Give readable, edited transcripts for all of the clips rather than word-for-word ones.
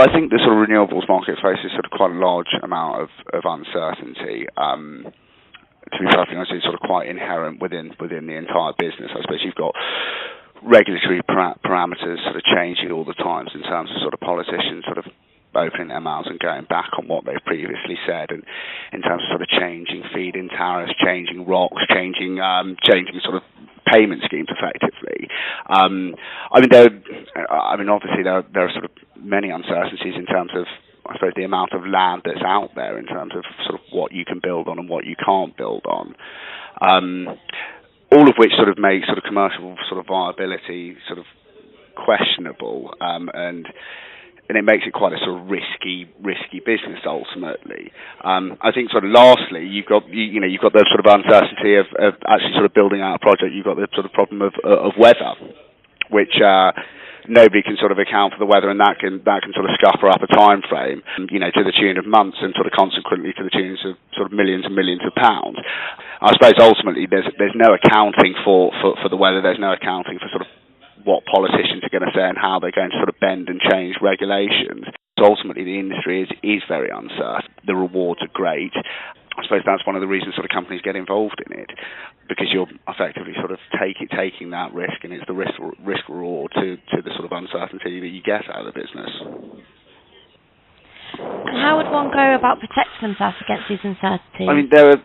I think the sort of renewables market faces sort of quite a large amount of uncertainty. To be perfectly honest, it's sort of quite inherent within the entire business. I suppose you've got regulatory parameters sort of changing all the times in terms of sort of politicians sort of opening their mouths and going back on what they've previously said, and in terms of sort of changing feed-in tariffs, changing ROCs, changing sort of payment schemes effectively. Obviously there are sort of many uncertainties in terms of, I suppose, the amount of land that's out there in terms of sort of what you can build on and what you can't build on. All of which sort of make sort of commercial sort of viability sort of questionable, and it makes it quite a sort of risky business ultimately. I think sort of lastly, you've got the sort of uncertainty of actually sort of building out a project. You've got the sort of problem of weather, which nobody can sort of account for the weather, and that can sort of scupper up a time frame, to the tune of months, and sort of consequently to the tunes of sort of millions and millions of pounds. I suppose ultimately there's no accounting for the weather. There's no accounting for sort of what politicians are going to say and how they're going to sort of bend and change regulations. So ultimately the industry is very uncertain. The rewards are great. I suppose that's one of the reasons sort of companies get involved in it, because you're effectively sort of taking that risk, and it's the risk reward to the sort of uncertainty that you get out of the business. And how would one go about protecting themselves against these uncertainties? I mean, there are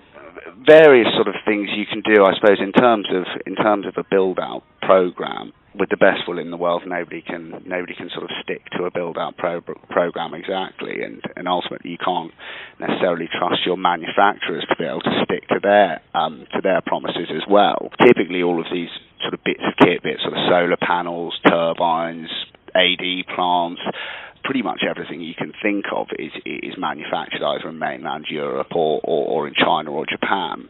various sort of things you can do, I suppose, in terms of a build-out program. With the best will in the world, nobody can sort of stick to a build-out program exactly, and ultimately you can't necessarily trust your manufacturers to be able to stick to their promises as well. Typically, all of these sort of bits of kit, sort of solar panels, turbines, AD plants, pretty much everything you can think of is manufactured either in mainland Europe or in China or Japan,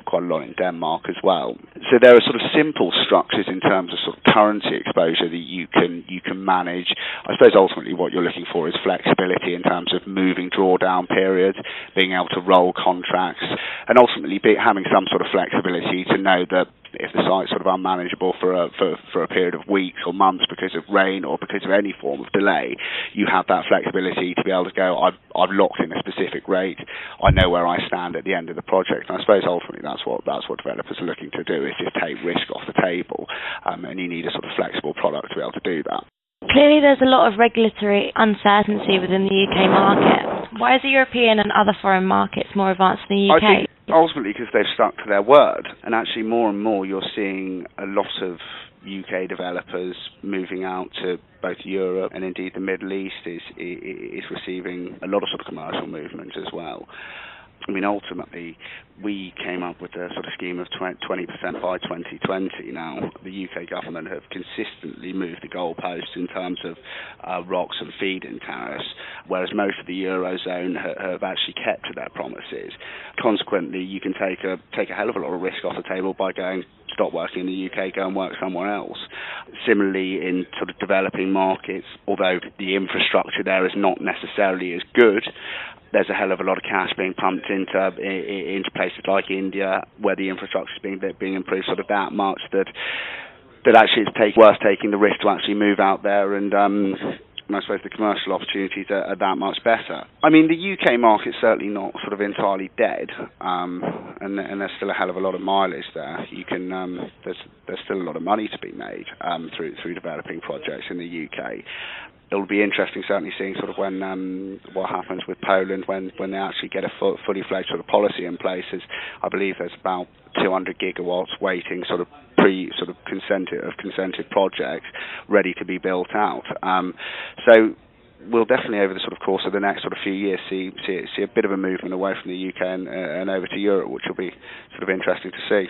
quite a lot in Denmark as well. So there are sort of simple structures in terms of sort of currency exposure that you can manage. I suppose ultimately what you're looking for is flexibility in terms of moving drawdown periods, being able to roll contracts, and ultimately having some sort of flexibility to know that if the site's sort of unmanageable for a period of weeks or months because of rain or because of any form of delay, you have that flexibility to be able to go, I've locked in a specific rate, I know where I stand at the end of the project. And I suppose ultimately that's what developers are looking to do, is just take risk off the table, and you need a sort of flexible product to be able to do that. Clearly there's a lot of regulatory uncertainty within the UK market. Why is the European and other foreign markets more advanced than the UK? I think ultimately because they've stuck to their word, and actually more and more you're seeing a lot of UK developers moving out to both Europe, and indeed the Middle East is receiving a lot of sort of commercial movement as well. I mean, ultimately, we came up with a sort of scheme of 20% by 2020. Now, the UK government have consistently moved the goalposts in terms of ROCs and feed-in tariffs, whereas most of the Eurozone have actually kept to their promises. Consequently, you can take a hell of a lot of risk off the table by going, stop working in the UK, go and work somewhere else. Similarly, in sort of developing markets, although the infrastructure there is not necessarily as good, there's a hell of a lot of cash being pumped into places like India, where the infrastructure is being improved sort of that much that actually it's worth taking the risk to actually move out there, and I suppose the commercial opportunities are that much better. I mean, the UK market's certainly not sort of entirely dead, and there's still a hell of a lot of mileage there. You can there's still a lot of money to be made through developing projects in the UK. It'll be interesting, certainly, seeing sort of when what happens with Poland when they actually get a fully fledged sort of policy in place. As I believe there's about 200 gigawatts waiting, sort of consented projects ready to be built out. So we'll definitely, over the sort of course of the next sort of few years, see a bit of a movement away from the UK and over to Europe, which will be sort of interesting to see.